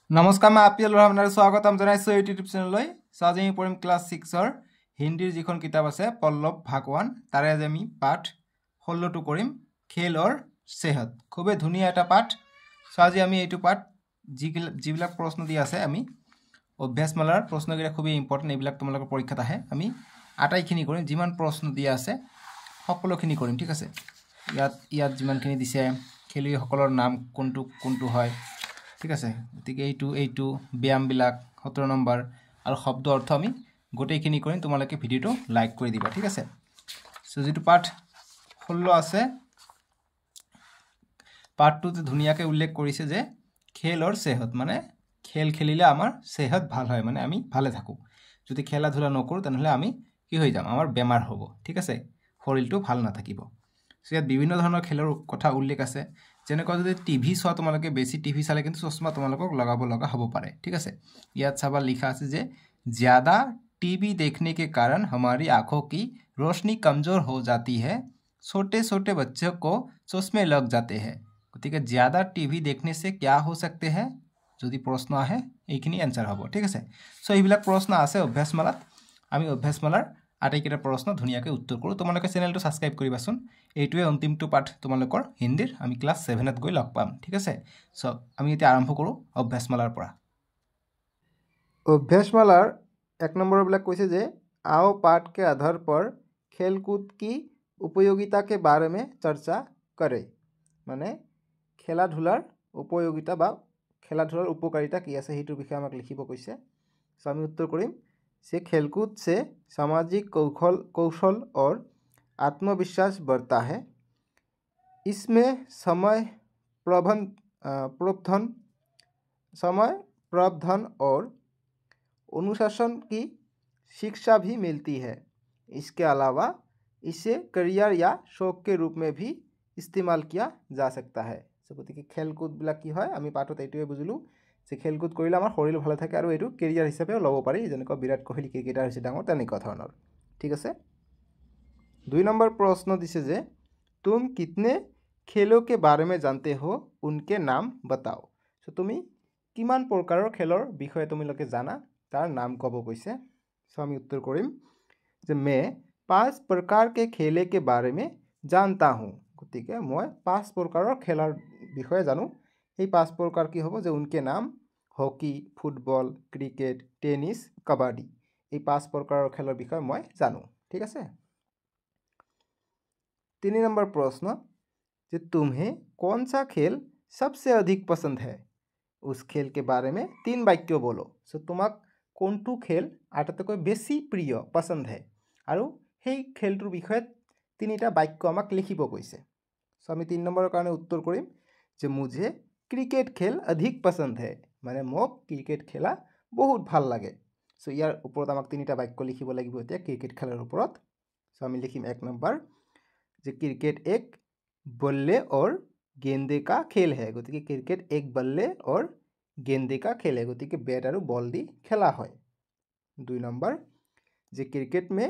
নমস্কাৰ মই আপিল আপোনাৰ স্বাগতম জনাইছোঁ ইউটিউব চেনেললৈ। আজি আমি পঢ়িম ক্লাছ 6ৰ হিন্দীৰ যিখন কিতাপ আছে পল্লৱ ভাগৱান, তাৰে আজি আমি পাঠ 16টো কৰিম, খেলৰ সেহত। খুবেই ধুনীয়া এটা পাঠ। আজি আমি এইটো পাঠ যিবিলাক প্ৰশ্ন দিয়া আছে আমি অভ্যাসমালাৰ প্ৰশ্নকেইটা খুবেই ইম্পৰ্টেণ্ট, এইবিলাক তোমালোকৰ পৰীক্ষাত আহে। আমি আটাইখিনি কৰিম, যিমান প্ৰশ্ন দিয়া আছে সকলোখিনি কৰিম, ঠিক আছে। ইয়াত যিমানখিনি দিছে খেলুৱৈসকলৰ নাম কোনটো কোনটো হয়, ঠিক আছে। গতিকে এইটো ব্যায়ামবিলাক 17 নম্বৰ আৰু শব্দ অৰ্থ আমি গোটেইখিনি কৰিম। তোমালোকে ভিডিঅ'টো লাইক কৰি দিবা, ঠিক আছে। সো যিটো পাঠ 16 আছে, পাঠটোতে ধুনীয়াকৈ উল্লেখ কৰিছে যে খেলৰ সেহত, মানে খেল খেলিলে আমাৰ সেহত ভাল হয়, মানে আমি ভালে থাকোঁ। যদি খেলা ধূলা নকৰোঁ তেনেহ'লে আমি কি হৈ যাম, আমাৰ বেমাৰ হ'ব, ঠিক আছে, শৰীৰটো ভাল নাথাকিব। সো ইয়াত বিভিন্ন ধৰণৰ খেলৰ কথা উল্লেখ আছে। যেনেকুৱা যদি টিভি চোৱা, তোমালোকে বেছি টিভি চালে কিন্তু চশমা তোমালোকক লগাব লগা হ'ব পাৰে, ঠিক আছে। ইয়াত চাবা লিখা আছে যে ज़्यादा टीवी देखने के कारण हमारी आँखों की रोशनी कमज़ोर हो जाती है, छोटे छोटे बच्चों को चश्मे लग जाते हैं। গতিকে ज़्यादा টিভি देखने से क्या हो सकते हैं, যদি প্ৰশ্ন আহে এইখিনি এনচাৰ হ'ব, ঠিক আছে। সো এইবিলাক প্ৰশ্ন আছে অভ্যাসমালাত। আমি অভ্যাসমালাৰ আটাইকেইটা প্ৰশ্ন ধুনীয়াকৈ উত্তৰ কৰোঁ। তোমালোকে চেনেলটো ছাবস্ক্ৰাইব কৰিবাচোন। এইটোৱে অন্তিমটো পাঠ তোমালোকৰ হিন্দীৰ। আমি ক্লাছ 7ত গৈ লগ পাম, ঠিক আছে। সো আমি এতিয়া আৰম্ভ কৰোঁ অভ্যাসমালাৰ পৰা। অভ্যাসমালাৰ 1 নম্বৰবিলাক কৈছে যে आओ पाठ के आधार पर खेलकूद की उपयोगिता के बारे में चर्चा करें। মানে খেলা ধূলাৰ উপযোগিতা বা খেলা ধূলাৰ উপকাৰিতা কি আছে সেইটোৰ বিষয়ে আমাক লিখিব কৈছে। সো আমি উত্তৰ কৰিম যে खेलकूद से सामाजिक कौशल और आत्मविश्वास बढ़ता है। इसमें समय प्रावधान और अनुशासन की शिक्षा भी मिलती है। इसके अलावा इसे करियर या शौक के रूप में भी इस्तेमाल किया जा सकता है। सो গতিকে খেলকুদবিলাক কি হয়, আমি পাঠত এইটোৱে বুজিলোঁ যে খেলকুদ কৰিলে আমাৰ শৰীৰ ভালে থাকে আৰু এইটো কেৰিয়াৰ হিচাপেও ল'ব পাৰি, যেনেকুৱা বিৰাট কোহলি ক্ৰিকেটাৰ হৈছে ডাঙৰ, তেনেকুৱা ধৰণৰ, ঠিক আছে। 2 নম্বৰ প্ৰশ্ন দিছে যে तुम कितने खेलों के बारे में जानते हो, उनके नाम बताओ। सो তুমি কিমান প্ৰকাৰৰ খেলৰ বিষয়ে তোমালোকে জানা, তাৰ নাম ক'ব কৈছে। सो আমি উত্তৰ কৰিম যে मैं 5 प्रकार के खेले के बारे में जानता हूँ। গতিকে মই 5 প্ৰকাৰৰ খেলৰ বিষয়ে জানো। এই 5 প্ৰকাৰ কি হ'ব যে উনকে নাম hockey, football, cricket, tennis, kabaddi. এই 5 প্ৰকাৰৰ খেলৰ বিষয়ে মই জানো, ঠিক আছে। 3 नंबर प्रश्न कि तुम्हें कौन सा खेल सबसे अधिक पसंद है, उस खेल के बारे में 3 वाक्य बोलो। सो তোমাক কোনটো খেল আটাইতকৈ বেছি প্ৰিয় পছন্দ হয় আৰু সেই খেলটোৰ বিষয়ে 3টা বাক্য আমাক লিখিব কৈছে। সো আমি 3 নম্বৰৰ কাৰণে উত্তৰ কৰিম যে मुझे ক্ৰিকেট খেল অধিক পছন্দ है, মানে মোক ক্ৰিকেট খেলা বহুত ভাল লাগে। সো ইয়াৰ ওপৰত আমাক 3টা বাক্য লিখিব লাগিব এতিয়া ক্ৰিকেট খেলাৰ ওপৰত। সো আমি লিখিম 1 নম্বৰ যে क्रिकेट एक बल्ले और गेंदे का खेल है। गति क्रिकेट एक बल्ले और गेंदे का खेल है, गति बैट और बल दी खेला है। 2 नंबर जे क्रिकेट में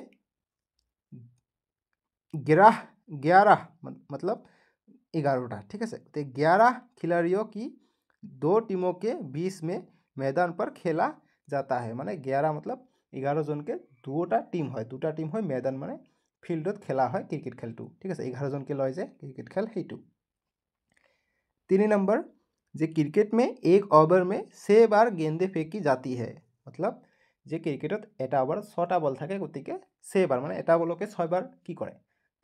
11 मतलब 11टा, ठीक है। तो 11 खिलाड़ियों की 2 टीमों के बीच में मैदान पर खेला जाता है। माने 11 मतलब 11 जन के 2टा टीम है, 2टा टीम है मैदान माने ফিল্ডত খেলা হয় ক্ৰিকেট খেলটো, ঠিক আছে। 11 জনকে লয় যে ক্ৰিকেট খেল সেইটো। 3 नंबर যে क्रिकेट में 1 ओवर में 6 बार गेंदे फेंकी जाती है। मतलब যে ক্ৰিকেটত এটা ওভাৰত 6টা বল থাকে, গতিকে 6 বাৰ মানে এটা বলকে 6 বাৰ কি কৰে,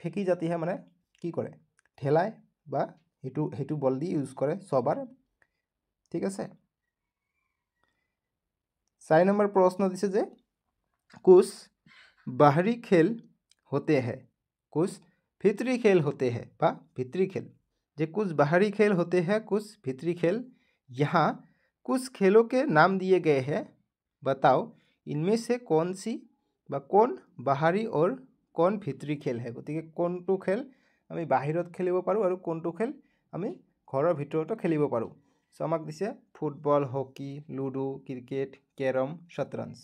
ফেঁকি জাতি হে, মানে কি কৰে, ঠেলায় বা সেইটো বল দি ইউজ কৰে 6 বাৰ, ঠিক আছে। 4 নম্বৰ প্ৰশ্ন দিছে যে कुछ बाहरी खेल होते हैं, कुछ भीतरी खेल होते हैं बा भीतरी खेल, जे कुछ बाहरी खेल होते हैं, कुछ भीतरी खेल। यहाँ कुछ खेलों के नाम दिए गए हैं, बताओ इनमें से कौन सी बा कौन बाहरी और कौन भीतरी खेल है। गति के कोनटो खेल आमी बाहिरत खेलिब पारो और कोनटो खेल आमी घৰৰ ভিতৰতো খেলিব পাৰো। সো আমাক দিছে football, hockey, ludo, cricket, carrom, শতৰঞ্জ।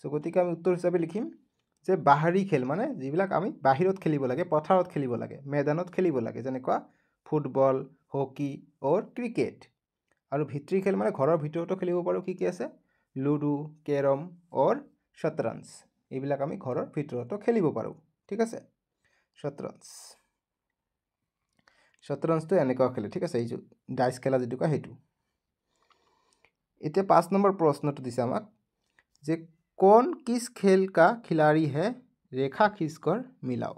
সো গতিকে আমি উত্তৰ হিচাপে লিখিম যে বাহাৰী খেল মানে যিবিলাক আমি বাহিৰত খেলিব লাগে, পথাৰত খেলিব লাগে, मैदानत খেলিব লাগে, যেনেকুৱা ফুটবল, হকি और ক্ৰিকেট। আৰু ভিতৰি খেল মানে ঘৰৰ ভিতৰতো খেলিব পাৰোঁ। কি আছে? লুডু, কেৰম অৰ শতৰঞ্জ, এইবিলাক আমি ঘৰৰ ভিতৰতো খেলিব পাৰোঁ। ঠিক আছে, শতৰঞ্জটো এনেকুৱা খেলে। ঠিক আছে, এই যে ডাইচ খেলা যিটো কয় সেইটো। এতিয়া 5 নম্বৰ প্ৰশ্নটো দিছে আমাক যে কোন কিস খেল কা খিলাড়ী হে ৰেখা খিচকৰ মিলাও।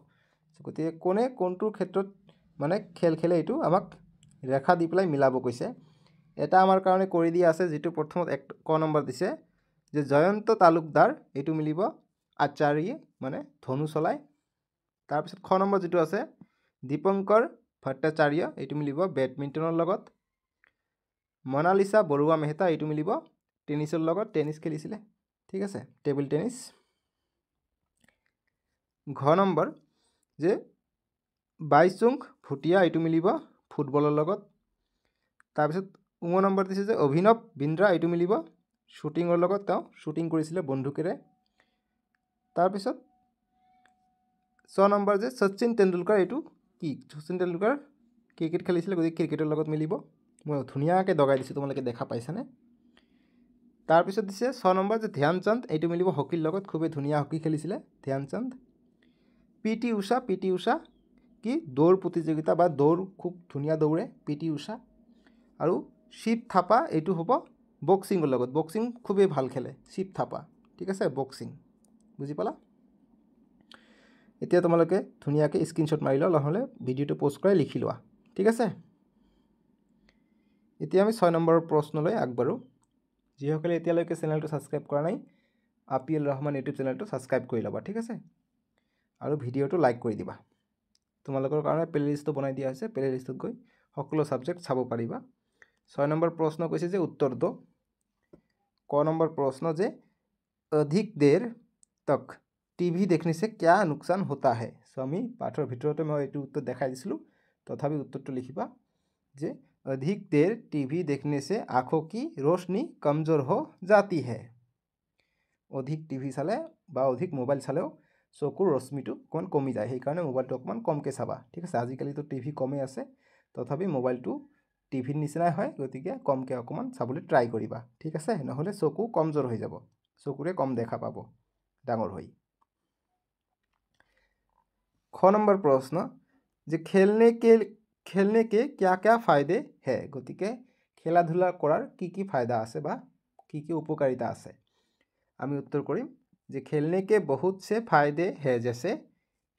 গতিকে কোনে কোনটোৰ ক্ষেত্ৰত মানে খেল খেলে এইটো আমাক ৰেখা দি পেলাই মিলাব কৈছে। এটা আমাৰ কাৰণে কৰি দিয়া আছে, যিটো প্ৰথমত ক নম্বৰ দিছে যে জয়ন্ত তালুকদাৰ, এইটো মিলিব আচাৰ্য মানে ধনু চলাই। তাৰপিছত খ নম্বৰ যিটো আছে দীপঙ্কৰ ভট্টাচাৰ্য, এইটো মিলিব বেডমিণ্টনৰ লগত। মনালিছা বৰুৱা মেহতা, এইটো মিলিব টেনিছৰ লগত, টেনিছ খেলিছিলে। ঠিক আছে, টেবুল টেনিছ। ঘ নম্বৰ যে বাইচুং ভুটিয়া, এইটো মিলিব ফুটবলৰ লগত। তাৰপিছত ঙ নম্বৰ দিছে যে অভিনৱ বিন্দ্ৰা, এইটো মিলিব শ্বুটিঙৰ লগত, তেওঁ শ্বুটিং কৰিছিলে বন্দুকেৰে। তাৰপিছত ছ নম্বৰ যে শচীন তেণ্ডুলকাৰ, এইটো কি? শচীন তেণ্ডুলকাৰ ক্ৰিকেট খেলিছিলে, গতিকে ক্ৰিকেটৰ লগত মিলিব। মই ধুনীয়াকৈ দগাই দিছোঁ, তোমালোকে দেখা পাইছানে? তাৰপিছত দিছে 6 নম্বৰ যে ধ্যানচান্দ, এইটো মিলিব হকীৰ লগত, খুবেই ধুনীয়া হকী খেলিছিলে ধ্যানচান্দ। পিটি উষা কি দৌৰ প্ৰতিযোগিতা বা দৌৰ, খুব ধুনীয়া দৌৰে পিটি উষা। আৰু শিৱ থাপা, এইটো হ'ব বক্সিঙৰ লগত, বক্সিং খুবেই ভাল খেলে শিৱ থাপা। ঠিক আছে, বক্সিং, বুজি পালা? এতিয়া তোমালোকে ধুনীয়াকৈ স্ক্ৰীনশ্বট মাৰি লোৱা, নহ'লে ভিডিঅ'টো প'ষ্ট কৰাই লিখি লোৱা। ঠিক আছে, এতিয়া আমি 6 নম্বৰৰ প্ৰশ্নলৈ আগবাঢ়োঁ। যিসকলে এতিয়ালৈকে চেনেলটো ছাবস্ক্ৰাইব কৰা নাই, আপিএল ৰহমান ইউটিউব চেনেলটো ছাবস্ক্ৰাইব কৰি ল'বা। ঠিক আছে, আৰু ভিডিঅ'টো লাইক কৰি দিবা। তোমালোকৰ কাৰণে প্লেলিষ্টটো বনাই দিয়া হৈছে, প্লেলিষ্টত গৈ সকলো ছাবজেক্ট চাব পাৰিবা। 6 নম্বৰ প্ৰশ্ন কৈছে যে উত্তৰ দো। ক নম্বৰ প্ৰশ্ন যে অধিক দেৰ তক টিভি দেখনে से क्या नुकसान होता है। সো আমি পাঠৰ ভিতৰতে মই এইটো উত্তৰ দেখাই দিছিলোঁ, তথাপি উত্তৰটো লিখিবা যে अधिक देर टीवी देखने से आँखों की रोशनी कमज़ोर हो जाती है। অধিক টিভি চালে বা অধিক মোবাইল চালেও চকুৰ ৰশ্মিটো অকণমান কমি যায়, সেইকাৰণে মোবাইলটো অকণমান কমকৈ চাবা। ঠিক আছে, আজিকালিতো টিভি কমেই আছে, তথাপি মোবাইলটো টিভিৰ নিচিনাই হয়, গতিকে কমকৈ অকণমান চাবলৈ ট্ৰাই কৰিবা। ঠিক আছে, নহ'লে চকু কমজোৰ হৈ যাব, চকুৰে কম দেখা পাব ডাঙৰ হৈ। খ নম্বৰ প্ৰশ্ন যে খেলনে কে क्या क्या फायदे है। গতিকে খেলা ধূলা কৰাৰ কি কি ফায়দা আছে বা কি কি উপকাৰিতা আছে। আমি উত্তৰ কৰিম যে खेलने के बहुत से फायदे हैं, जैसे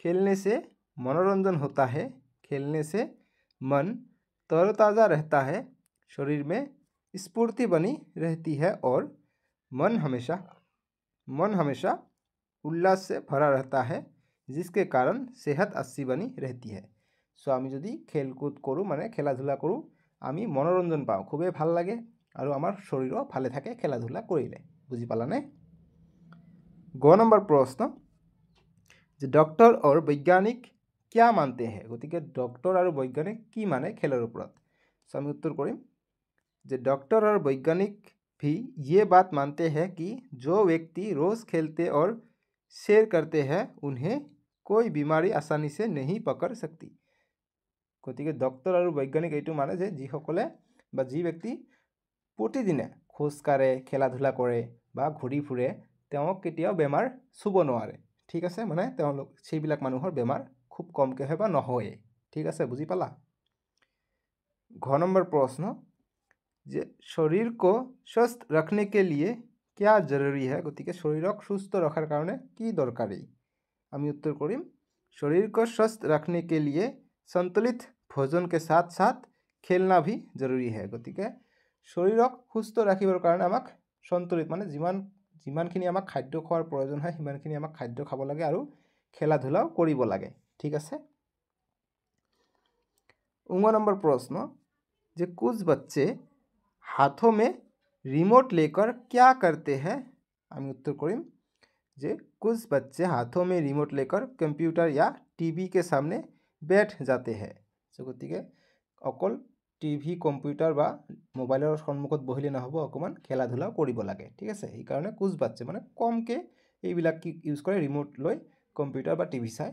खेलने से मनोरंजन होता है, खेलने से मन तरोताज़ा रहता है, शरीर में स्फूर्ति बनी रहती है और मन हमेशा उल्लास से भरा रहता है, जिसके कारण सेहत अच्छी बनी रहती है। सो আমি যদি খেলকুদ কৰোঁ মানে খেলা ধূলা কৰোঁ, আমি মনোৰঞ্জন পাওঁ, খুবেই ভাল লাগে, আৰু আমাৰ শৰীৰো ভালে থাকে খেলা ধূলা কৰিলে। বুজি পালানে? গ নম্বৰ প্ৰশ্ন যে ডক্টৰ और वैज्ञानिक क्या मानते हैं। গতিকে ডক্টৰ আৰু বৈজ্ঞানিক কি মানে খেলৰ ওপৰত। সো আমি উত্তৰ কৰিম যে डॉक्टर और वैज्ञानिक भी ये बात मानते हैं कि जो व्यक्ति रोज़ खेलते और सैर करते हैं उन्हें कोई बीमारी आसानी से नहीं पकड़ सकती। গতিকে ডক্টৰ আৰু বৈজ্ঞানিক এইটো মানে যে যিসকলে বা যি ব্যক্তি প্ৰতিদিনে খোজ কাঢ়ে, খেলা ধূলা কৰে বা ঘূৰি ফুৰে, তেওঁক কেতিয়াও বেমাৰ চুব নোৱাৰে। ঠিক আছে, মানে তেওঁলোক সেইবিলাক মানুহৰ বেমাৰ খুব কমকৈ হয় বা নহয়ে। ঠিক আছে, বুজি পালা? ঘ নম্বৰ প্ৰশ্ন যে শৰীৰ को स्वस्थ रखने के लिए क्या जरूरी है। গতিকে শৰীৰক সুস্থ ৰখাৰ কাৰণে কি দৰকাৰী। আমি উত্তৰ কৰিম शरीर को स्वस्थ रखने के लिए संतुलित भोजन के साथ साथ खेलना भी जरूरी है। গতিকে শৰীৰক সুস্থ ৰাখিবৰ কাৰণে আমাক সন্তুলিত মানে যিমানখিনি আমাক খাদ্য খোৱাৰ প্ৰয়োজন হয় সিমানখিনি আমাক খাদ্য খাব লাগে আৰু খেলা ধূলাও কৰিব লাগে। ঠিক আছে। ঙ নম্বৰ প্ৰশ্ন যে कुछ बच्चे हाथों में रिमोट लेकर क्या करते हैं। আমি উত্তৰ কৰিম যে कुछ बच्चे हाथों में रिमोट लेकर कंप्यूटर या टीवी के सामने बैठ जाते हैं। গতিকে অকল টিভি কম্পিউটাৰ বা মোবাইলৰ সন্মুখত বহিলে নহ'ব, অকণমান খেলা ধূলাও কৰিব লাগে। ঠিক আছে, সেইকাৰণে কুছ বাচ্চে মানে কমকৈ এইবিলাক কি ইউজ কৰে, ৰিমোট লৈ কম্পিউটাৰ বা টিভি চাই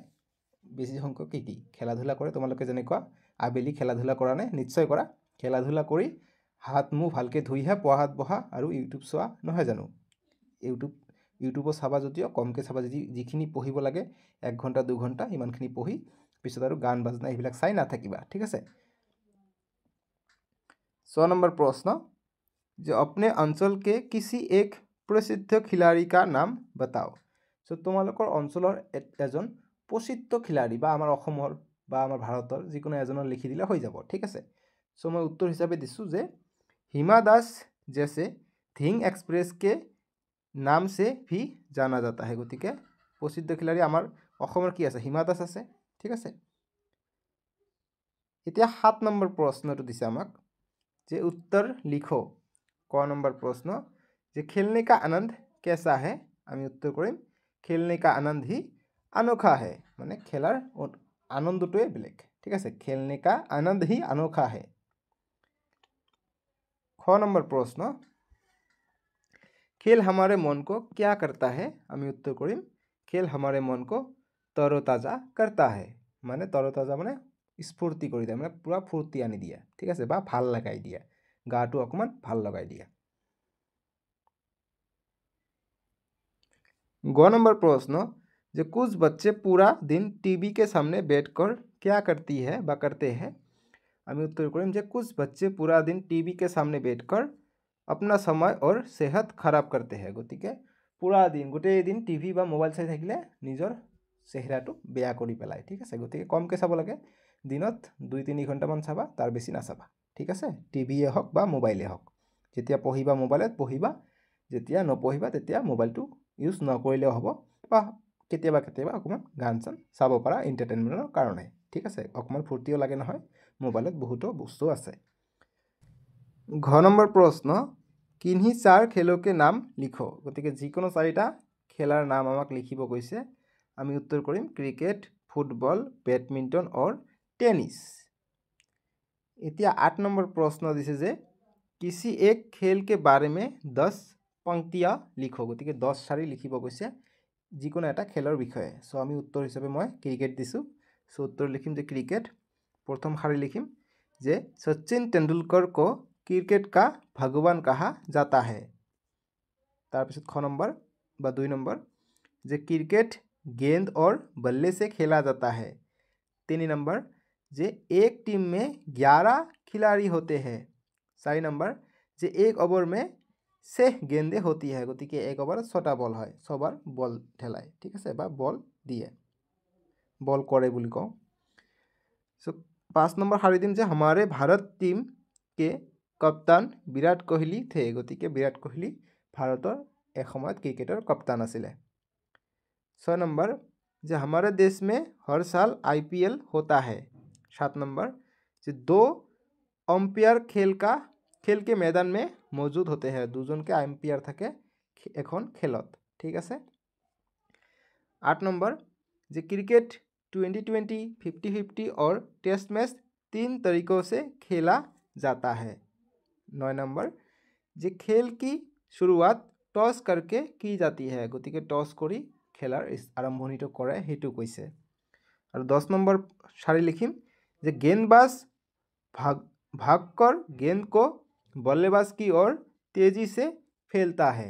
বেছি সংখ্যক কি খেলা ধূলা কৰে। তোমালোকে যেনেকুৱা আবেলি খেলা ধূলা কৰা নে? নিশ্চয় কৰা। খেলা ধূলা কৰি হাত মুখ ভালকৈ ধুইহে পঢ়াত বহা আৰু ইউটিউব চোৱা নহয় জানো। ইউটিউবত চাবা যদিও কমকৈ চাবা, যিখিনি পঢ়িব লাগে 1 ঘণ্টা 2 ঘণ্টা ইমানখিনি পঢ়ি পিছত আৰু গান বাজনা এইবিলাক চাই নাথাকিবা, ঠিক আছে। 6 নম্বৰ प्रश्न, যে अपने अंचल के किसी एक प्रसिद्ध खिलाड़ी का नाम बताओ। सो তোমালোকৰ অঞ্চলৰ এজন প্ৰসিদ্ধ খিলাড়ী বা আমাৰ অসমৰ বা আমাৰ ভাৰতৰ যিকোনো এজনৰ লিখি দিলে হৈ যাব, ঠিক আছে। सो मैं उत्तर हिसाब दिसो जे हिमा दास जैसे धिंग एक्सप्रेस के नाम से भी जाना जाता है। गति के प्रसिद्ध खिलाड़ी आमार অসমৰ কি আছে, হিমা দাস আছে, ঠিক আছে। এতিয়া 7 নম্বৰ প্ৰশ্নটো দিছে আমাক, যে उत्तर लिखो। क नंबर प्रश्न, যে खेलने का आनंद कैसा है। আমি उत्तर কৰিম खेलने का आनंद ही अनोखा है, মানে খেলাৰ আনন্দটোৱে বেলেগ, ঠিক আছে। खेलने का आनंद ही अनोखा है। ख नंबर प्रश्न, खेल हमारे मन को क्या करता है। আমি उत्तर কৰিম खेल हमारे मन को तरोताजा करता है, মানে তৰতাজা মানে স্ফূৰ্তি কৰি দিয়ে, মানে পুৰা ফুৰ্তি আনি দিয়ে, ঠিক আছে, বা ভাল লগাই দিয়ে, গাটো অকমান ভাল লগাই দিয়ে। ग नंबर प्रश्न, जो कुछ बच्चे पूरा दिन टीवी के सामने बैठकर क्या करती है বা करते हैं। আমি उत्तर করিম যে कुछ बच्चे पूरा दिन टीवी के सामने बैठकर अपना समय और सेहत खराब करते हैं। গতিকে পুৰা দিন গোটেই দিন টিভি বা মোবাইল চাই থাকিলে নিজৰ চেহেৰাটো বেয়া কৰি পেলায়, ঠিক আছে। গতিকে কমকৈ চাব লাগে, দিনত 2-3 ঘণ্টামান চাবা, তাৰ বেছি নাচাবা, ঠিক আছে। টিভিয়ে হওক বা মোবাইলে হওক, যেতিয়া পঢ়িবা মোবাইলত পঢ়িবা, যেতিয়া নপঢ়িবা তেতিয়া মোবাইলটো ইউজ নকৰিলেও হ'ব, বা কেতিয়াবা কেতিয়াবা অকণমান গান চান চাব পাৰা এণ্টাৰটেইনমেণ্টৰ কাৰণে, ঠিক আছে। অকণমান ফূৰ্তিও লাগে নহয়, মোবাইলত বহুতো বস্তু আছে। ঘ নম্বৰ প্ৰশ্ন, কিन्हीं 4 খেলৰ নাম লিখো। গতিকে যিকোনো 4টা খেলাৰ নাম আমাক লিখিব কৈছে। আমি उत्तर কৰিম ক্ৰিকেট, ফুটবল, বেডমিণ্টন और टेनिस। এতিয়া 8 নম্বৰ প্ৰশ্ন দিছে যে किसी एक खेल के बारे में 10 पंक्तियाँ लिखो। গতিকে 10 শাৰী লিখিব কৈছে যিকোনো এটা খেলৰ বিষয়ে। সো আমি উত্তৰ হিচাপে মই ক্ৰিকেট দিছোঁ। সো উত্তৰ লিখিম যে ক্ৰিকেট। प्रथम শাৰী লিখিম যে सचिन तेंदुलकर को क्रिकेट का भगवान कहा जाता है। তাৰপিছত খ নম্বৰ বা 2 নম্বৰ, যে क्रिकेट गेंद और बल्ले से खेला जाता है। 3 नंबर, जे एक टीम में 11 खिलाड़ी होते हैं। 4 नंबर, जे एक ओवर में 6 गेंदे होती है। গতিকে এক ওভাৰত 6টা বল হয়, 6বাৰ বল ঠেলায়, ঠিক আছে, বা বল দিয়ে, বল কৰে বুলি কওঁ। सो 5 नंबर শাৰী দিম যে हमारे भारत टीम के कप्तान विराट कोहली थे। গতিকে বিৰাট কোহলি ভাৰতৰ এসময়ত ক্ৰিকেটৰ কপ্তান আছিলে। 6 नंबर, যে हमारे देश में हर साल IPL होता है। 7 नंबर, যে 2 अम्पायर खेल के मैदान में मौजूद होते हैं। 2জনকে আম্পায়াৰ থাকে এখন খেলত, ঠিক আছে। 8 नंबर, যে क्रिकेट 20-20, 50-50 और टेस्ट मैच 3 तरीकों से खेला जाता है। 9 नंबर, যে खेल की शुरुआत टॉस करके की जाती है। গতিকে টস কৰি খেলাৰ আৰম্ভণিটো কৰে, সেইটো কৈছে। আৰু 10 নম্বৰ শাৰী লিখিম যে गेंदबाज भागकर गेंद को बल्लेबाज की ओर तेजी से फेलता है।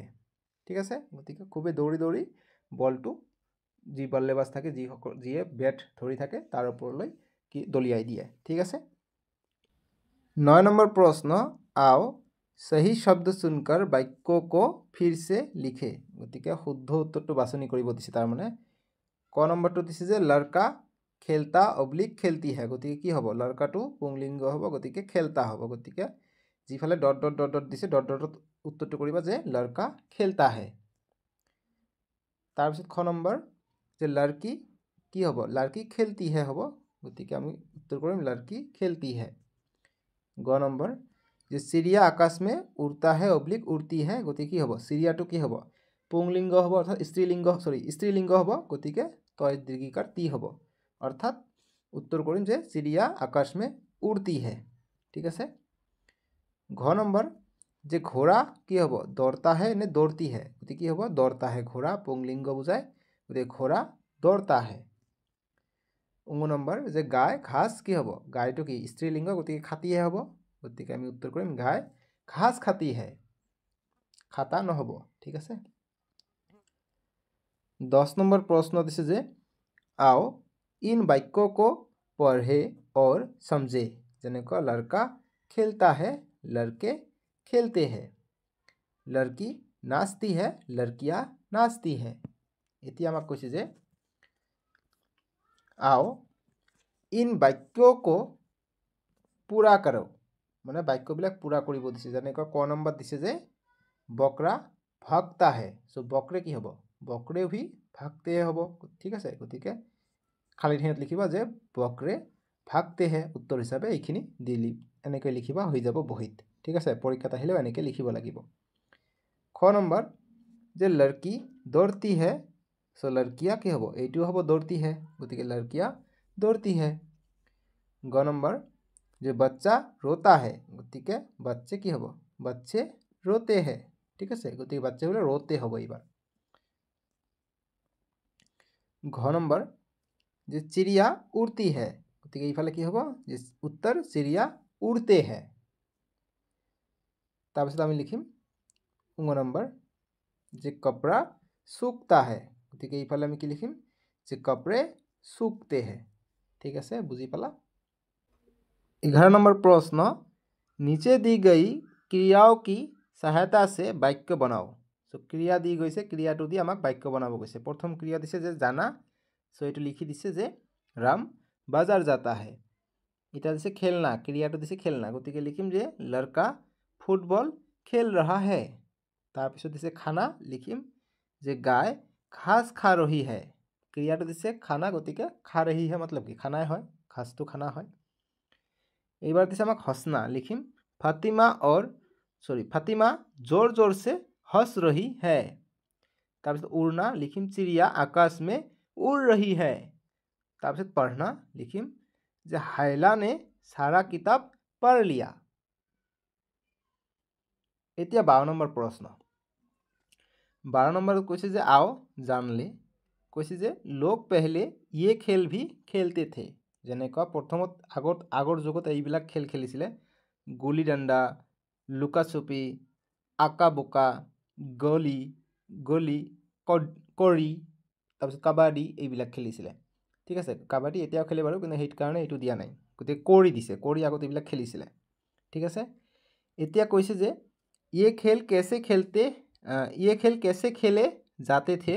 ঠিক আছে, গতিকে খুবেই দৌৰি দৌৰি বলটো যি বল্লেবাজ থাকে, যিয়ে বেট ধৰি থাকে তাৰ ওপৰলৈ কি দলিয়াই দিয়ে, ঠিক আছে। 9 নম্বৰ প্ৰশ্ন, आओ सही शब्द सुनकर वाक्य को फिर से लिखे। গতিকে শুদ্ধ উত্তৰটো বাছনি কৰিব দিছে। তাৰ মানে ক নম্বৰটো দিছে যে লড়কা খেলতা অবলিক খেলতি হে। গতিকে কি হ'ব, লড়কাটো পুংলিংগ হ'ব, গতিকে খেলতা হ'ব। গতিকে যিফালে ডট ডট ডট ডট দিছে, ডট ডটত উত্তৰটো কৰিবা যে লড়কা খেলতা হে। তাৰপিছত খ নম্বৰ, যে লড়কি কি হ'ব, লড়কি খেলতি হে হ'ব। গতিকে আমি উত্তৰ কৰিম লড়কি খেলতি হে। গ নম্বৰ, যে চিৰিয়া আকাশ মে উড়তা হে অবলিক উড়তি হে। গতিকে কি হ'ব, চিৰিয়াটো কি হ'ব, পুংলিংগ হ'ব, অৰ্থাৎ স্ত্ৰীলিংগ হ'ব। গতিকে তয় দীৰ্ঘিকাৰ তি হ'ব, অৰ্থাৎ উত্তৰ কৰিম যে চিৰিয়া আকাশ মে উড়তি হে, ঠিক আছে। ঘ নম্বৰ, যে ঘোঁৰা কি হ'ব, দৌড়তা হে নে দৌড়তি হে। গতিকে কি হ'ব, দৌড়তা হে। ঘোঁৰা পুংলিংগ বুজায়, গতিকে ঘোঁৰা দৌড়তা হে। ঙ নম্বৰ, যে গাই ঘাস কি হ'ব, গাইটো কি স্ত্ৰীলিংগ, গতিকে খাতিহে হ'ব। গতিকে আমি উত্তৰ কৰিম গাই घास खाती है, खाता নহ'ব। ঠিক আছে। 10 নম্বৰ প্ৰশ্ন দিছে যে आओ इन वाक्यों को पढ़े और समझे। যেনেকুৱা लड़का खेलता है, लड़के खेलते हैं, लड़की नाचती है, लड़कियां नाचती हैं। এতিয়া আমাক কৈছে যে आओ इन वाक्यों को पूरा करो, মানে বাক্যবিলাক পুৰা কৰিব দিছে। যেনেকৈ ক নম্বৰ দিছে যে বকৰা ভাগতা হে, সো বকৰে কি হ'ব, বকৰে ভি ভাগতে হ'ব। ঠিক আছে, গতিকে খালি ঠাইত লিখিবা যে বকৰে ভাগতে হে, উত্তৰ হিচাপে এইখিনি দিলি এনেকৈ লিখিবা, হৈ যাব বহিত। ঠিক আছে, পৰীক্ষাত আহিলেও এনেকৈ লিখিব লাগিব। খ নম্বৰ যে লড়কি দৌড়তি হে, সো লড়কিয়া কি হ'ব, এইটোও হ'ব দৌড়তি হে, গতিকে লড়কিয়া দৌড়তি হে। গ নম্বৰ যে বাচ্চা रोता है, গতিকে বাচ্চে কি হ'ব, বাচ্চে रोते हैं। ঠিক আছে, গতিকে বাচ্চা হলে रोते হ'ব এইবাৰ। ঘ নম্বৰ যে চিড়িয়া উড়তি है, গতিকে এইফালে কি হ'ব, যে উত্তৰ চিড়িয়া উড়তে है। তাৰপিছত আমি লিখিম ঙ নম্বৰ যে কপৰা सूखता है, গতিকে এইফালে আমি কি লিখিম, যে কপড়ে सूखते हैं। ঠিক আছে, বুজি পালা। 11 नंबर प्रश्न नीचे दी गई क्रियाओं की सहायता से वाक्य बनाओ। सो क्रिया दी गई से क्रियाटो दी आमाक वाक्य बनाबो गइसे। प्रथम क्रिया दिसे जे जाना, सो एटु लिखि दिसे जे राम बाजार जाता है। इटा दिसे खेलना, क्रियाटो दिसे खेलना, गतिके लिखिम जे लड़का फुटबल खेल रहा है। तार पिছত दिसे खाना, लिखिम जे गाय घास खा रही है। क्रियाटो दिसे खाना, गतिके खा रही है मतलब कि खाना है, घास तो खाना है। एक बार दिसे आमाक हंसना, लिखिम फातिमा जोर जोर से हंस रही है। तार पिছত उड़ना, लिखिम चिड़िया आकाश में उड़ रही है। तार पिছত पढ़ना, लिखिम जे हायला ने सारा किताब पढ़ लिया। এতিয়া 12 নম্বৰ প্ৰশ্ন। 12 নম্বৰ কৈছে যে आओ जान ले, কৈছে যে लोग पहले ये खेल भी खेलते थे। যেনেকুৱা প্ৰথমত আগৰ যুগত এইবিলাক খেল খেলিছিলে, গুলি ডাণ্ডা, লুকা চুপি, আকা বোকা, গলি গলি কৰি, তাৰপিছত কাবাডী, এইবিলাক খেলিছিলে। ঠিক আছে, কাবাডী এতিয়াও খেলে বাৰু, কিন্তু সেইটো কাৰণে এইটো দিয়া নাই, গতিকে কৰি দিছে, কৰি আগত এইবিলাক খেলিছিলে। ঠিক আছে, এতিয়া কৈছে যে ये खेल कैसे खेले जाते थे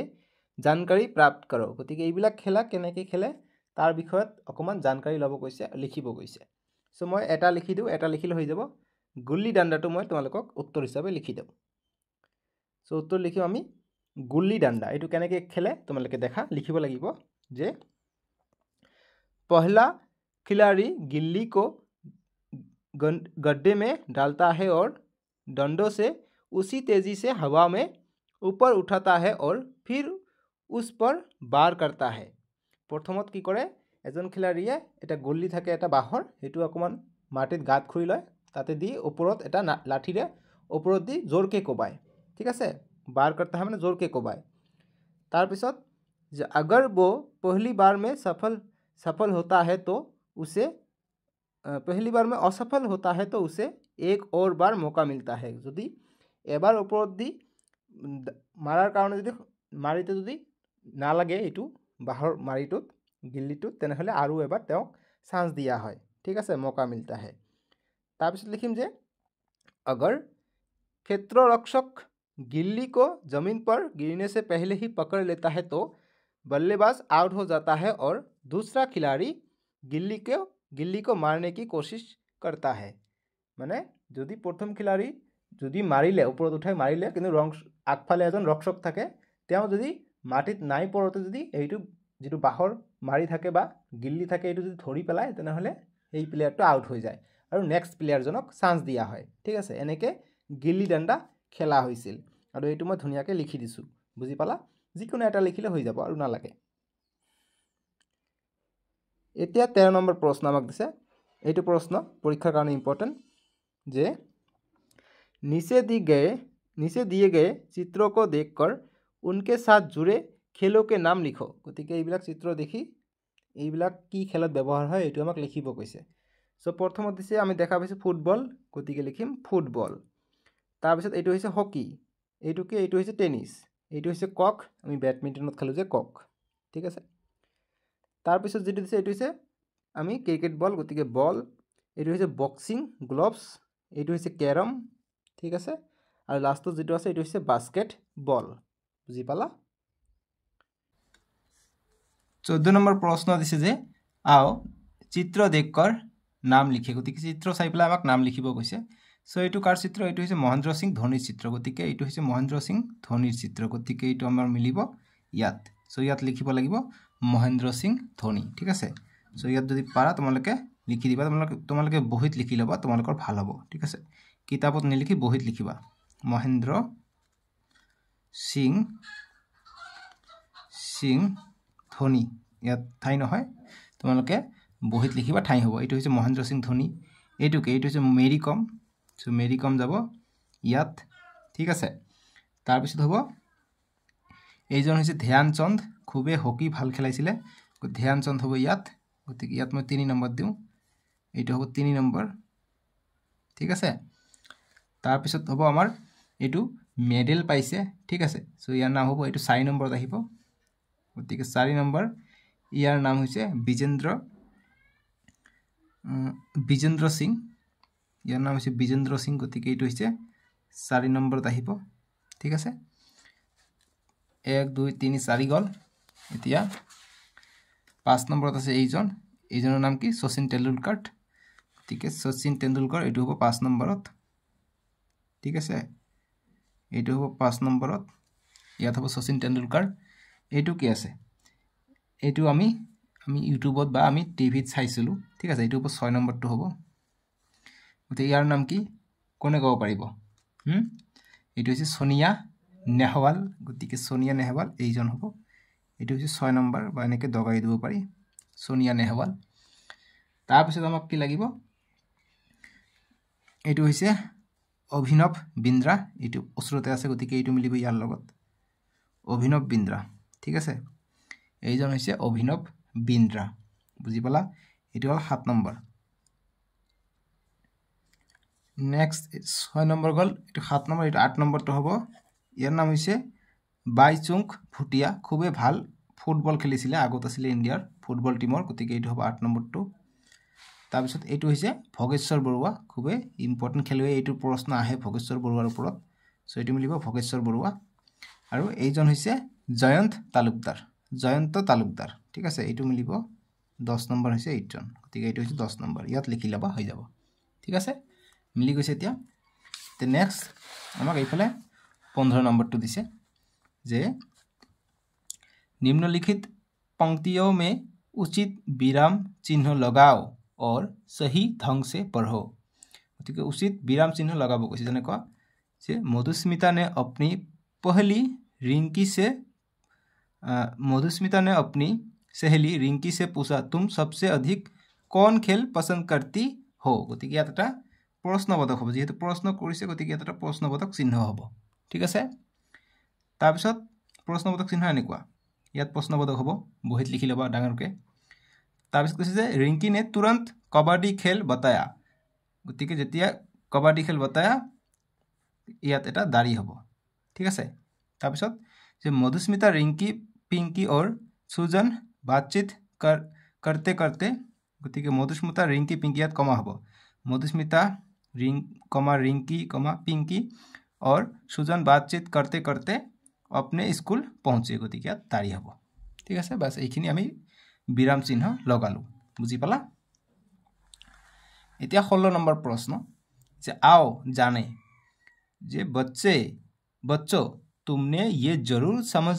जानकारी प्राप्त करो। गतिके এইবিলাক খেলা কেনেকৈ খেলে তাৰ বিষয়ত অকমান জানকাৰী ল'ব কৈছে, লিখিব কৈছে। সো মই এটা লিখি দিওঁ, এটা লিখিলে হৈ যাব। গুল্লি ডাণ্ডাটো মই তোমালোকক উত্তৰ হিচাপে লিখি দিওঁ। সো উত্তৰ লিখিম আমি গুল্লি ডাণ্ডা। এইটো কেনেকৈ খেলে তোমালোকে দেখা, লিখিব লাগিব যে पहला खिलाड़ी गिल्ली को गड्ढे में डालता है और डंडों से उसी तेजी से हवा में ऊपर उठाता है और फिर उस पर बार करता है। प्रथमत की करे एजन खिलाड़ीये एटा गुल्ली थाके एटा बाहर, हेतु अकमान माटित गात खुरी लय, ताते दी ऊपरत एटा लाठीरे ऊपरत दी जोरके कोबाय। ठीक है, बार करता है माने जोरके कोबाय। तार पिছত अगर वो पहली बार में सफल होता है तो उसे पहली बार में असफल होता है तो उसे एक और बार मौका मिलता है। यदि एबार ऊपर दी मारार कारण यदि मारिते यदि ना लागे एटू बाहर मारिटुत गिल्लीटुत, तेनहले आरु एबार तेओक चान्स दिया है। ठीक है, मौका मिलता है। तार पिছত लिखिम जे अगर क्षेत्ररक्षक गिल्ली को जमीन पर गिरने से पहले ही पकड़ लेता है तो बल्लेबाज आउट हो जाता है और दूसरा खिलाड़ी गिल्ली को मारने की कोशिश करता है। माने यदि प्रथम खिलाड़ी यदि मारिले ऊपर उठाई मारिले किन्तु आगफाले एजन रक्षक थाके, तेও यदि माटित नाई पड़ते यदि এইটো যেটো বাহৰ মাৰি থাকে বা গিল্লি থাকে এইটো যদি ধৰি পেলায় তেনেহলে এই প্লেয়াৰটো আউট হৈ যায় আৰু নেক্সট প্লেয়াৰজনক চান্স দিয়া হয়। ঠিক আছে, এনেকৈ গিল্লি ডাণ্ডা খেলা হৈছিল আৰু এইটো মই ধুনীয়াকৈ লিখি দিছোঁ, বুজি পালা। যিকোনো এটা লিখিলে হৈ যাব আৰু নালাগে। এতিয়া 13 নম্বৰ প্ৰশ্ন আমাক দিছে। এইটো প্ৰশ্ন পৰীক্ষাৰ কাৰণে ইম্পৰ্টেণ্ট যে नीचे दिए गए चित्रों को देखकर उनके साथ जुड़े खेलों के नाम लिखो। गतिके এইবিলাক চিত্ৰ দেখি এইবিলাক কি খেলত ব্যৱহাৰ হয় এইটো আমাক লিখিব কৈছে। সো প্ৰথমত দিছে আমি দেখা পাইছোঁ ফুটবল, গতিকে লিখিম ফুটবল। তাৰপিছত এইটো হৈছে হকি, এইটো কি, এইটো হৈছে টেনিছ, এইটো হৈছে কক, আমি বেডমিণ্টনত খেলোঁ যে কক, ঠিক আছে। তাৰপিছত যিটো দিছে এইটো হৈছে আমি ক্ৰিকেট বল, গতিকে বল, এইটো হৈছে বক্সিং গ্লভছ, এইটো হৈছে কেৰম, ঠিক আছে। আৰু লাষ্টত যিটো আছে এইটো হৈছে বাস্কেট বল, বুজি পালা। 14 নম্বৰ প্ৰশ্ন দিছে যে আও চিত্ৰ দেখকৰ নাম লিখে, গতিকে চিত্ৰ চাই পেলাই আমাক নাম লিখিব কৈছে। সো এইটো কাৰ চিত্ৰ, এইটো হৈছে মহেন্দ্ৰ সিং ধোনিৰ চিত্ৰ, গতিকে এইটো হৈছে মহেন্দ্ৰ সিং ধোনিৰ চিত্ৰ, গতিকে এইটো আমাৰ মিলিব ইয়াত। সো ইয়াত লিখিব লাগিব মহেন্দ্ৰ সিং ধোনি, ঠিক আছে। সো ইয়াত যদি পাৰা তোমালোকে লিখি দিবা, তোমালোকে বহিত লিখি ল'বা, তোমালোকৰ ভাল হ'ব, ঠিক আছে। কিতাপত নিলিখি বহিত লিখিবা মহেন্দ্ৰ সিং ধোনি, ইয়াত ঠাই নহয়, তোমালোকে বহিত লিখিবা, ঠাই হ'ব। এইটো হৈছে মহেন্দ্ৰ সিং ধোনি, এইটো হৈছে মেৰী কম, সো মেৰী কম যাব ইয়াত, ঠিক আছে। তাৰপিছত হ'ব এইজন হৈছে ধ্যান চন্দ, খুবেই হকি ভাল খেলাইছিলে, ধ্যান চন্দ হ'ব ইয়াত, গতিকে ইয়াত মই 3 নম্বৰ দিওঁ, এইটো হ'ব 3 নম্বৰ, ঠিক আছে। তাৰপিছত হ'ব আমাৰ এইটো মেডেল পাইছে, ঠিক আছে। সো ইয়াৰ নাম হ'ব, এইটো 4 নম্বৰত আহিব, গতিকে 4 নম্বৰ, ইয়াৰ নাম হৈছে বিজেন্দ্ৰ সিং, ইয়াৰ নাম হৈছে বিজেন্দ্ৰ সিং, গতিকে এইটো হৈছে 4 নম্বৰত আহিব, ঠিক আছে। 1 2 3 4 গ'ল। এতিয়া 5 নম্বৰত আছে এইজনৰ নাম কি, শচীন তেণ্ডুলকাৰ, গতিকে শচীন তেণ্ডুলকাৰ, এইটো হ'ব 5 নম্বৰত, ঠিক আছে। এইটো হ'ব 5 নম্বৰত, ইয়াত হ'ব শচীন তেণ্ডুলকাৰ। এইটো কি আছে, এইটো আমি ইউটিউবত বা আমি টিভিত চাইছিলোঁ, ঠিক আছে। এইটো হ'ব 6 নম্বৰটো হ'ব, গতিকে ইয়াৰ নাম কি, কোনে ক'ব পাৰিব? এইটো হৈছে সোনিয়া নেহৱাল, গতিকে সোনিয়া নেহৱাল এইজন হ'ব, এইটো হৈছে 6 নম্বৰ, বা এনেকৈ দগাই দিব পাৰি সোনিয়া নেহৱাল। তাৰপিছত আমাক কি লাগিব, এইটো হৈছে অভিনৱ বিন্দ্ৰা, এইটো ওচৰতে আছে, গতিকে এইটো মিলিব ইয়াৰ লগত, অভিনৱ বিন্দ্ৰা, ঠিক আছে। এইজন হৈছে অভিনৱ বিন্দ্ৰা, বুজি পালা। এইটো হ'ল 7 নম্বৰ। নেক্সট 6 নম্বৰ গ'ল, এইটো 7 নম্বৰ, এইটো 8 নম্বৰটো হ'ব, ইয়াৰ নাম হৈছে বাইচুং ভুটিয়া, খুবেই ভাল ফুটবল খেলিছিলে, আগত আছিলে ইণ্ডিয়াৰ ফুটবল টিমৰ, গতিকে এইটো হ'ব 8 নম্বৰটো। তাৰপিছত এইটো হৈছে ভোগেশ্বৰ বৰুৱা, খুবেই ইম্পৰ্টেণ্ট খেলুৱৈ, এইটো প্ৰশ্ন আহে ভোগেশ্বৰ বৰুৱাৰ ওপৰত, সো এইটো মিলিব ভোগেশ্বৰ বৰুৱা। আৰু এইজন হৈছে জয়ন্ত তালুকদাৰ, ঠিক আছে, এইটো মিলিব 10 নম্বৰ হৈছে এইজন, গতিকে এইটো হৈছে 10 নম্বৰ, ইয়াত লিখি ল'বা, হৈ যাব, ঠিক আছে, মিলি গৈছে। এতিয়া নেক্সট আমাক এইফালে 15 নম্বৰটো দিছে যে निम्नलिखित पंक्तियों में उचित विराम चिन्ह लगाओ और सही ढंग से पढ़ो, गतिके उचित विराम चिन्ह लगाब कैसे, जेनेকুৱা যে मधुस्मिता ने अपनी सहेली रिंकी से पूछा तुम सबसे अधिक कौन खेल पसंद करती हो, गतिके ইয়াত এটা প্ৰশ্নবোধক হ'ব, যেহেতু প্ৰশ্ন কৰিছে গতিকে ইয়াত এটা প্ৰশ্নবোধক চিহ্ন হ'ব, ঠিক আছে। তাৰপিছত প্ৰশ্নবোধক চিহ্ন এনেকুৱা, ইয়াত প্ৰশ্নবোধক হ'ব, বহিত লিখি ল'বা ডাঙৰকৈ। তাৰপিছত কৈছে যে ৰিংকি নে তুৰন্ত কাবাডী খেল বতায়া, গতিকে যেতিয়া কাবাডী খেল বতায়া ইয়াত এটা দাড়ি হ'ব, ঠিক আছে। তাৰপিছত যে মধুস্মিতা रिंकी पिंकी और सुजन बातचीत करते करते, গতিকে মধুস্মিতা रिंकी पिंकी ইয়াত কমা হ'ব, मधुस्मिता रिंकी पिंकी और सुजन बातचीत करते करते अपने स्कूल पहुँचे, गतिके ইয়াত দাড়ি হ'ব, ঠিক আছে। বাস এইখিনি আমি বিৰাম চিহ্ন লগালোঁ, বুজি পালা। এতিয়া 16 নম্বৰ প্ৰশ্ন যে आओ जाने যে बच्चों तुमने ये जरूर समझ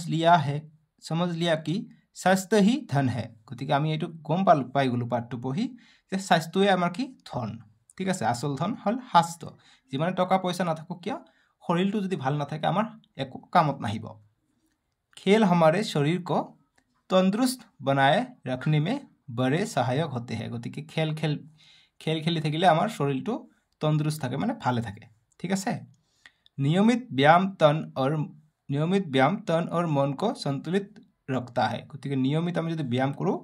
लिया कि স্বাস্থ্য ही धन है, গতিকে আমি এইটো গম পাই গ'লোঁ পাঠটো পঢ়ি যে স্বাস্থ্যই আমাৰ কি ধন, ঠিক আছে। আচল ধন হ'ল স্বাস্থ্য, যিমানে টকা পইচা নাথাকক কিয় শৰীৰটো যদি ভাল নাথাকে আমাৰ একো কামত নাহিব। खेल हमारे शरीर को तंदुरुस्त बनाए रखने में बड़े सहायक होते हैं, গতিকে খেল খেলি থাকিলে আমাৰ শৰীৰটো তন্দুरुस्त থাকে, মানে ভালে থাকে, ঠিক আছে। नियमित व्यायाम तन और मन को संतुलित रखता है, গতিকে নিয়মিত আমি যদি ব্যায়াম কৰোঁ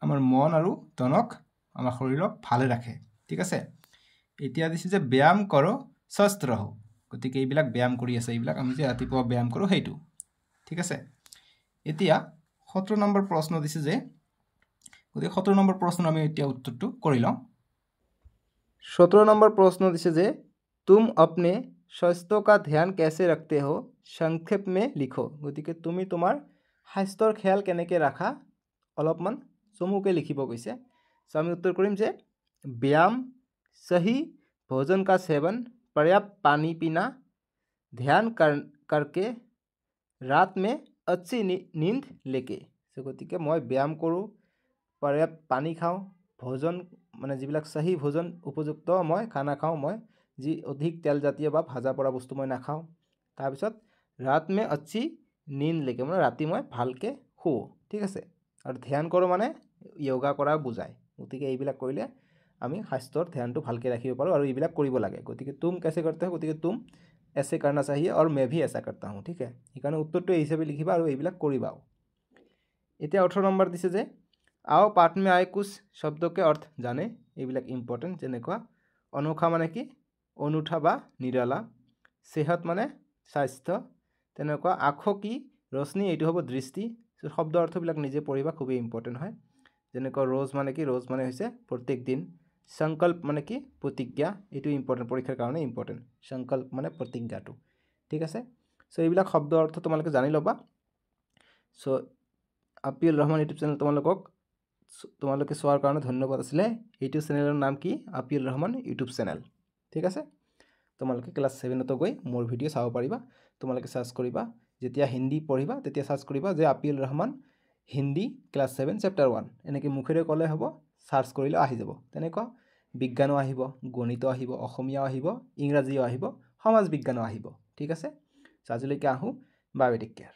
আমাৰ মন আৰু তনক আমাৰ শৰীৰক ভালে ৰাখে, ঠিক আছে। এতিয়া দিছে যে ব্যায়াম কৰো स्वस्थ रहो गतिके এইবিলাক ব্যায়াম কৰি আছে এইবিলাক আমি যে ৰাতিপুৱা ব্যায়াম কৰো হেইটো ঠিক আছে এতিয়া 17 নম্বৰ প্ৰশ্ন দিছে যে গতিকে 17 নম্বৰ প্ৰশ্ন আমি এতিয়া উত্তৰটো কৰি লওঁ 17 নম্বৰ প্ৰশ্ন দিছে যে तुम अपने स्वास्थ्य का ध्यान कैसे रखते हो संक्षेप में लिखो गतिके তুমি তোমাৰ স্বাস্থ্যৰ ख्याल কেনেকৈ ৰাখা অলপমান চমুকৈ লিখিব কৈছে সো আমি উত্তৰ কৰিম যে ব্যায়াम सही भोजन का सेवन पर्याप्त पानी पीना ध्यान करके रात में अच्छी नींद लेके सो गतिके मैं व्यायाम करूँ पर्याप्त पानी खाऊँ भोजन माने जिबिलक सही भोजन उपयुक्त मैं खाना खाऊँ मैं जी अधिक तेल जातीय बा भाजा पड़ा बस्तु मैं नाखाऊँ तारपिছত रात में अच्छी नींद लेके मैं राति मैं भालके शु ठीक है और ध्यान करो माने योगा करा बुझाय गतिके এইবিলাক কৰিলে আমি স্বাস্থ্যৰ ধ্যানটো ভালকে ৰাখিব পাৰো আৰু এইবিলাক কৰিব লাগে গতিকে तुम कैसे करते हो गतिके तुम ऐसे करना चाहिए और मैं भी ऐसा करता हूँ ठीक है এইকাৰণে উত্তৰটো এই হিচাপে লিখিবা আৰু এইবিলাক কৰিবাও এতিয়া 18 নম্বৰ দিছে যে आओ पाठ में आए कुछ शब्दों के अर्थ जाने এইবিলাক ইম্পৰ্টেন্ট যেনেকুৱা অনोखा মানে কি অনুঠা বা নিৰালা सेहत माने স্বাস্থ্য তেনেকুৱা आँखों की रोशनी এইটো হ'ব দৃষ্টি শব্দ অৰ্থবিলাক নিজে পঢ়িবা খুবই ইম্পৰ্টেন্ট হয় যেনেকুৱা रोज माने কি रोज মানে হৈছে প্ৰত্যেক দিন संकल्प माने कि प्रतिज्ञा এইটো ইম্পৰ্টেন্ট পৰীক্ষাৰ কাৰণে ইম্পৰ্টেন্ট संकल्प মানে প্ৰতিজ্ঞাটো ঠিক আছে সো এইবিলাক শব্দ অৰ্থ তোমালোকে জানি লবা সো আপিউল ৰহমান ইউটিউব চেনেল তোমালোকে চোৱাৰ কাৰণে ধন্যবাদ আছিলে এইটো চেনেলৰ নাম কি আপিউল ৰহমান ইউটিউব চেনেল ঠিক আছে তোমালোকে ক্লাস 7 তো গৈ মোৰ ভিডিও চাব পাৰিবা তোমালোকে সাৰ্চ কৰিবা যেতিয়া হিন্দী পঢ়িবা তেতিয়া সাৰ্চ কৰিবা যে আপিউল ৰহমান হিন্দী ক্লাস 7 চেপ্টাৰ 1 এনেকৈ মুখেৰে ক'লে হ'ব সাৰ্চ কৰিলে আহি যাব তেনেকুৱা বিজ্ঞানো আহিব গণিত আহিব অসমীয়া আহিব ইংৰাজীও আহিব সমাজ বিজ্ঞানো আহিব ঠিক আছে আজিলৈকে আহো বাই টেক কেয়াৰ